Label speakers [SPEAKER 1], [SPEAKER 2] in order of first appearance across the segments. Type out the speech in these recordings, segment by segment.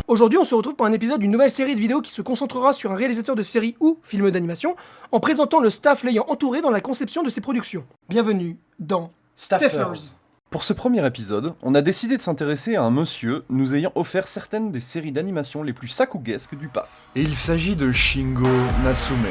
[SPEAKER 1] Aujourd'hui, on se retrouve pour un épisode d'une nouvelle série de vidéos qui se concentrera sur un réalisateur de séries ou films d'animation, en présentant le staff l'ayant entouré dans la conception de ses productions. Bienvenue dans Staffers.
[SPEAKER 2] Pour ce premier épisode, on a décidé de s'intéresser à un monsieur nous ayant offert certaines des séries d'animation les plus sakugesques du PAF.
[SPEAKER 3] Et il s'agit de Shingo Natsume.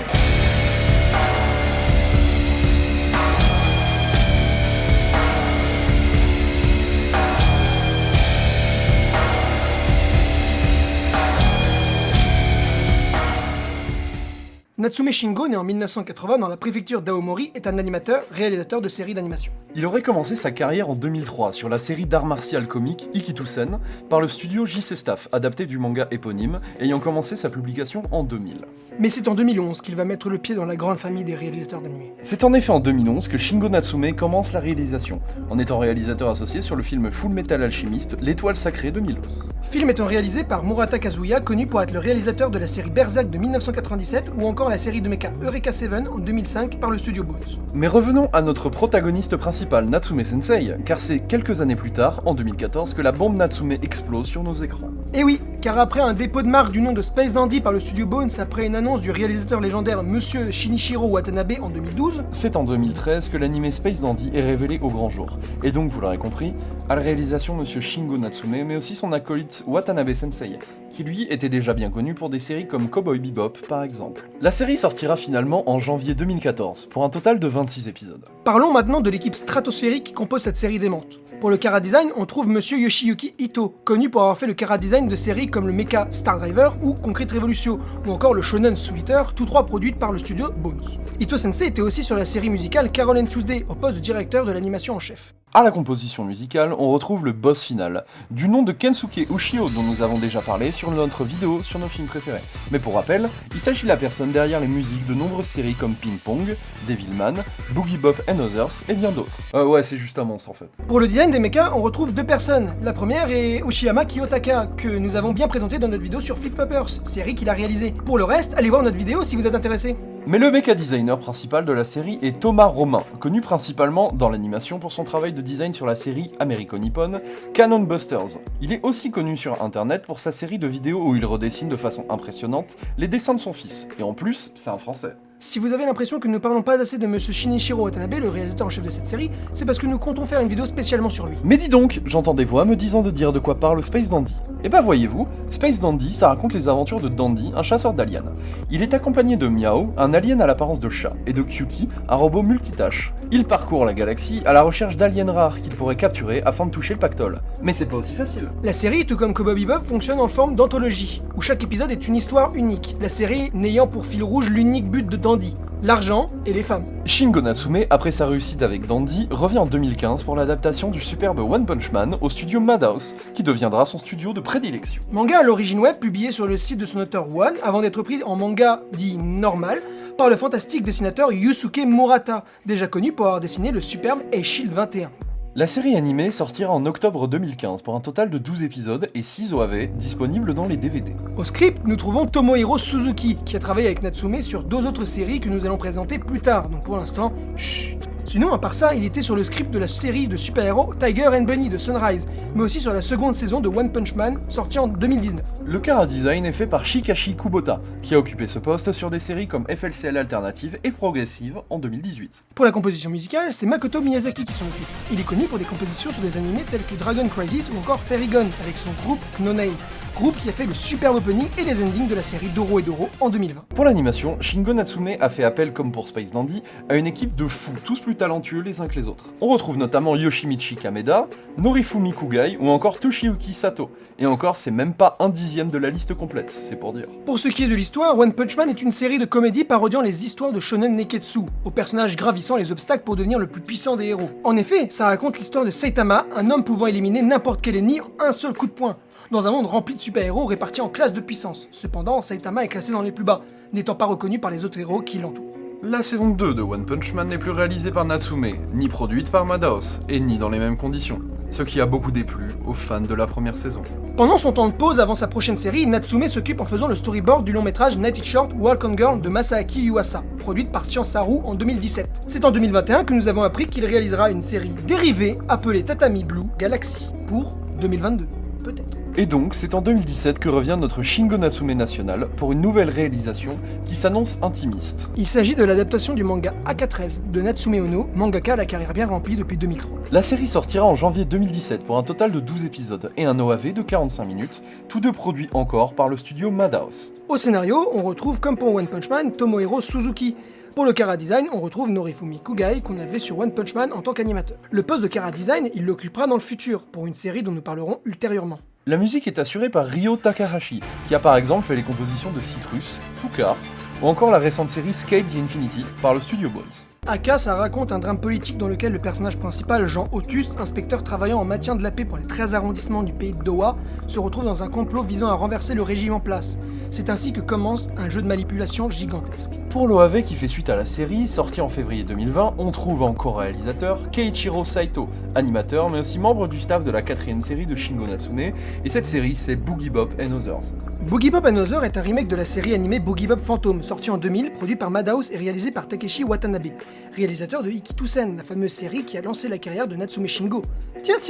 [SPEAKER 1] Natsume Shingo, né en 1980 dans la préfecture d'Aomori, est un animateur, réalisateur de séries d'animation.
[SPEAKER 2] Il aurait commencé sa carrière en 2003 sur la série d'art martial comique Ikitusen par le studio JC Staff, adapté du manga éponyme, ayant commencé sa publication en 2000.
[SPEAKER 1] Mais c'est en 2011 qu'il va mettre le pied dans la grande famille des réalisateurs d'animé.
[SPEAKER 2] C'est en effet en 2011 que Shingo Natsume commence la réalisation, en étant réalisateur associé sur le film Full Metal Alchemist, l'étoile sacrée de Milos.
[SPEAKER 1] Film étant réalisé par Murata Kazuya, connu pour être le réalisateur de la série Berserk de 1997 ou encore la série de mecha Eureka 7 en 2005 par le studio Bones.
[SPEAKER 2] Mais revenons à notre protagoniste principal, Natsume Sensei, car c'est quelques années plus tard, en 2014, que la bombe Natsume explose sur nos écrans.
[SPEAKER 1] Et oui, car après un dépôt de marque du nom de Space Dandy par le studio Bones après une annonce du réalisateur légendaire Monsieur Shinichiro Watanabe en 2012,
[SPEAKER 2] c'est en 2013 que l'anime Space Dandy est révélé au grand jour. Et donc, vous l'aurez compris, à la réalisation Monsieur Shingo Natsume, mais aussi son acolyte Watanabe Sensei, qui lui était déjà bien connu pour des séries comme Cowboy Bebop par exemple. La série sortira finalement en janvier 2014, pour un total de 26 épisodes.
[SPEAKER 1] Parlons maintenant de l'équipe stratosphérique qui compose cette série démente. Pour le chara-design, on trouve Monsieur Yoshiyuki Ito, connu pour avoir fait le chara-design de séries comme le mecha Star Driver ou Concrete Revolution, ou encore le shonen Soul Eater, tous trois produites par le studio Bones. Ito Sensei était aussi sur la série musicale Carol and Tuesday, au poste de directeur de l'animation en chef.
[SPEAKER 2] À la composition musicale, on retrouve le boss final, du nom de Kensuke Ushio dont nous avons déjà parlé sur notre vidéo sur nos films préférés. Mais pour rappel, il s'agit de la personne derrière les musiques de nombreuses séries comme Ping Pong, Devilman, Boogie Bop and Others et bien d'autres. Ouais, c'est juste un monstre en fait.
[SPEAKER 1] Pour le design des mechas, on retrouve deux personnes. La première est Ushiyama Kiyotaka, que nous avons bien présenté dans notre vidéo sur Flip Poppers, série qu'il a réalisée. Pour le reste, allez voir notre vidéo si vous êtes intéressé.
[SPEAKER 2] Mais le mecha designer principal de la série est Thomas Romain, connu principalement dans l'animation pour son travail de design sur la série Américo-Nippon Cannon Busters. Il est aussi connu sur internet pour sa série de vidéos où il redessine de façon impressionnante les dessins de son fils. Et en plus, c'est un français.
[SPEAKER 1] Si vous avez l'impression que nous ne parlons pas assez de Monsieur Shinichiro Watanabe, le réalisateur en chef de cette série, c'est parce que nous comptons faire une vidéo spécialement sur lui.
[SPEAKER 2] Mais dis donc, j'entends des voix me disant de dire de quoi parle Space Dandy. Et bah voyez-vous, Space Dandy, ça raconte les aventures de Dandy, un chasseur d'aliens. Il est accompagné de Miao, un alien à l'apparence de chat, et de Cutie, un robot multitâche. Il parcourt la galaxie à la recherche d'aliens rares qu'il pourrait capturer afin de toucher le pactole. Mais c'est pas aussi facile.
[SPEAKER 1] La série, tout comme Cowboy Bebop, fonctionne en forme d'anthologie, où chaque épisode est une histoire unique, la série n'ayant pour fil rouge l'unique but de Dandy, l'argent et les femmes.
[SPEAKER 2] Shingo Natsume, après sa réussite avec Dandy, revient en 2015 pour l'adaptation du superbe One Punch Man au studio Madhouse, qui deviendra son studio de prédilection.
[SPEAKER 1] Manga à l'origine web publié sur le site de son auteur One, avant d'être pris en manga dit normal, par le fantastique dessinateur Yusuke Murata, déjà connu pour avoir dessiné le superbe Shield 21.
[SPEAKER 2] La série animée sortira en octobre 2015 pour un total de 12 épisodes et 6 OAV disponibles dans les DVD.
[SPEAKER 1] Au script, nous trouvons Tomohiro Suzuki, qui a travaillé avec Natsume sur deux autres séries que nous allons présenter plus tard, donc pour l'instant, chut. Sinon, à part ça, il était sur le script de la série de super-héros Tiger and Bunny de Sunrise, mais aussi sur la seconde saison de One Punch Man, sortie en 2019.
[SPEAKER 2] Le chara-design est fait par Shikashi Kubota, qui a occupé ce poste sur des séries comme FLCL Alternative et Progressive en 2018.
[SPEAKER 1] Pour la composition musicale, c'est Makoto Miyazaki qui s'en occupe. Il est connu pour des compositions sur des animés tels que Dragon Crisis ou encore Fairy Gun, avec son groupe No Name. Groupe qui a fait le superbe opening et les endings de la série Doro et Doro en 2020.
[SPEAKER 2] Pour l'animation, Shingo Natsume a fait appel, comme pour Space Dandy, à une équipe de fous, tous plus talentueux les uns que les autres. On retrouve notamment Yoshimichi Kameda, Norifumi Kugai ou encore Toshiyuki Sato. Et encore, c'est même pas un dixième de la liste complète, c'est pour dire.
[SPEAKER 1] Pour ce qui est de l'histoire, One Punch Man est une série de comédies parodiant les histoires de shonen neketsu, aux personnages gravissant les obstacles pour devenir le plus puissant des héros. En effet, ça raconte l'histoire de Saitama, un homme pouvant éliminer n'importe quel ennemi en un seul coup de poing, dans un monde rempli de super-héros répartis en classes de puissance. Cependant, Saitama est classé dans les plus bas, n'étant pas reconnu par les autres héros qui l'entourent.
[SPEAKER 3] La saison 2 de One Punch Man n'est plus réalisée par Natsume, ni produite par Madhouse, et ni dans les mêmes conditions, ce qui a beaucoup déplu aux fans de la première saison.
[SPEAKER 1] Pendant son temps de pause avant sa prochaine série, Natsume s'occupe en faisant le storyboard du long métrage Night It Short Walk on Girl de Masaaki Yuasa, produite par Science Saru en 2017. C'est en 2021 que nous avons appris qu'il réalisera une série dérivée appelée Tatami Blue Galaxy pour 2022. peut-être.
[SPEAKER 2] Et donc, c'est en 2017 que revient notre Shingo Natsume national pour une nouvelle réalisation qui s'annonce intimiste.
[SPEAKER 1] Il s'agit de l'adaptation du manga AK13 de Natsume Ono, mangaka à la carrière bien remplie depuis 2003.
[SPEAKER 2] La série sortira en janvier 2017 pour un total de 12 épisodes et un OAV de 45 minutes, tous deux produits encore par le studio Madhouse.
[SPEAKER 1] Au scénario, on retrouve comme pour One Punch Man, Tomohiro Suzuki. Pour le Chara Design, on retrouve Norifumi Kugai qu'on avait sur One Punch Man en tant qu'animateur. Le poste de Chara Design, il l'occupera dans le futur, pour une série dont nous parlerons ultérieurement.
[SPEAKER 2] La musique est assurée par Ryo Takahashi, qui a par exemple fait les compositions de Citrus, Tukar, ou encore la récente série Skate the Infinity par le studio Bones.
[SPEAKER 1] Aka, ça raconte un drame politique dans lequel le personnage principal, Jean Otus, inspecteur travaillant en maintien de la paix pour les 13 arrondissements du pays de Doha, se retrouve dans un complot visant à renverser le régime en place. C'est ainsi que commence un jeu de manipulation gigantesque.
[SPEAKER 2] Pour l'OAV qui fait suite à la série, sortie en février 2020, on trouve en co-réalisateur Keiichiro Saito, animateur mais aussi membre du staff de la 4ème série de Shingo Natsume, et cette série c'est Boogie Bop and Others.
[SPEAKER 1] Boogie Bop and Others est un remake de la série animée Boogie Bop Phantom, sortie en 2000, produit par Madhouse et réalisé par Takeshi Watanabe, réalisateur de Ikitusen, la fameuse série qui a lancé la carrière de Natsume Shingo.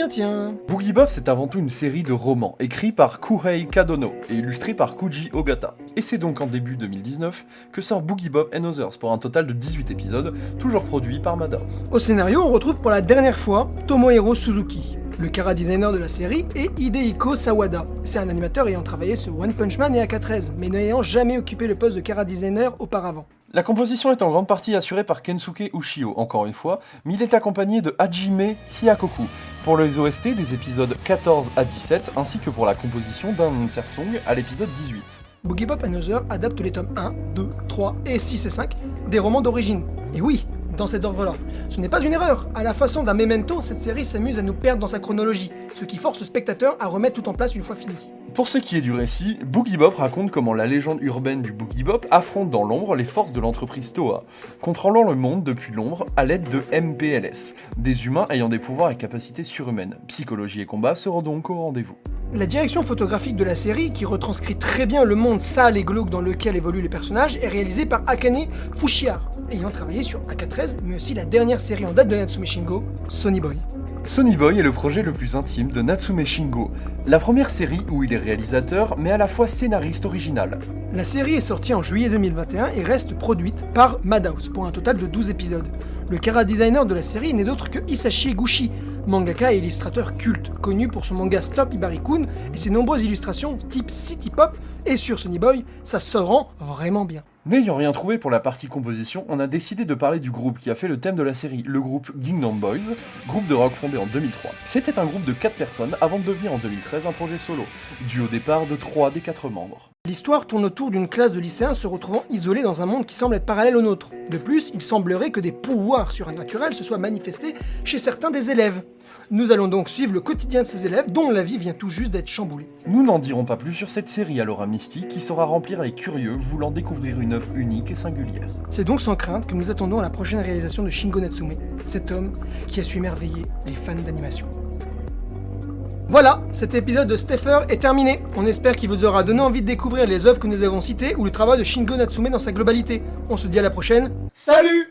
[SPEAKER 1] Tiens.
[SPEAKER 2] Boogie Bop c'est avant tout une série de romans, écrits par Kuhei Kadono et illustrés par Kuji Ogata. Et c'est donc en début 2019 que sort Boogie Bop and Others pour un total de 18 épisodes, toujours produits par Madhouse.
[SPEAKER 1] Au scénario, on retrouve pour la dernière fois Tomohiro Suzuki. Le Chara designer de la série est Hidehiko Sawada. C'est un animateur ayant travaillé sur One Punch Man et AK13, mais n'ayant jamais occupé le poste de Chara designer auparavant.
[SPEAKER 2] La composition est en grande partie assurée par Kensuke Ushio, encore une fois, mais il est accompagné de Hajime Hyakoku pour les OST des épisodes 14 à 17, ainsi que pour la composition d'un insert song à l'épisode 18.
[SPEAKER 1] Boogie Bop and Others adapte les tomes 1, 2, 3 et 6 et 5 des romans d'origine. Et oui, dans cet ordre-là. Ce n'est pas une erreur. À la façon d'un memento, cette série s'amuse à nous perdre dans sa chronologie, ce qui force le spectateur à remettre tout en place une fois fini.
[SPEAKER 2] Pour ce qui est du récit, Boogie Bop raconte comment la légende urbaine du Boogie Bop affronte dans l'ombre les forces de l'entreprise Toa, contrôlant le monde depuis l'ombre à l'aide de MPLS, des humains ayant des pouvoirs et capacités surhumaines. Psychologie et combat seront donc au rendez-vous.
[SPEAKER 1] La direction photographique de la série, qui retranscrit très bien le monde sale et glauque dans lequel évoluent les personnages, est réalisée par Akane Fushihara, ayant travaillé sur AK13, mais aussi la dernière série en date de Natsume Shingo, Sonny Boy.
[SPEAKER 2] Sonny Boy est le projet le plus intime de Natsume Shingo, la première série où il est réalisateur mais à la fois scénariste original.
[SPEAKER 1] La série est sortie en juillet 2021 et reste produite par Madhouse pour un total de 12 épisodes. Le Chara designer de la série n'est d'autre que Hisashi Eguchi, mangaka et illustrateur culte, connu pour son manga Stop Ibarikun et ses nombreuses illustrations type City Pop, et sur Sonny Boy, ça se rend vraiment bien.
[SPEAKER 2] N'ayant rien trouvé pour la partie composition, on a décidé de parler du groupe qui a fait le thème de la série, le groupe Gangnam Boys, groupe de rock fondé en 2003. C'était un groupe de 4 personnes avant de devenir en 2013 un projet solo, dû au départ de 3 des 4 membres.
[SPEAKER 1] L'histoire tourne autour d'une classe de lycéens se retrouvant isolés dans un monde qui semble être parallèle au nôtre. De plus, il semblerait que des pouvoirs surnaturels se soient manifestés chez certains des élèves. Nous allons donc suivre le quotidien de ces élèves dont la vie vient tout juste d'être chamboulée.
[SPEAKER 2] Nous n'en dirons pas plus sur cette série à l'aura mystique qui saura remplir les curieux voulant découvrir une œuvre unique et singulière.
[SPEAKER 1] C'est donc sans crainte que nous attendons la prochaine réalisation de Shingo Natsume, cet homme qui a su émerveiller les fans d'animation. Voilà, cet épisode de Stepher est terminé. On espère qu'il vous aura donné envie de découvrir les œuvres que nous avons citées ou le travail de Shingo Natsume dans sa globalité. On se dit à la prochaine. Salut!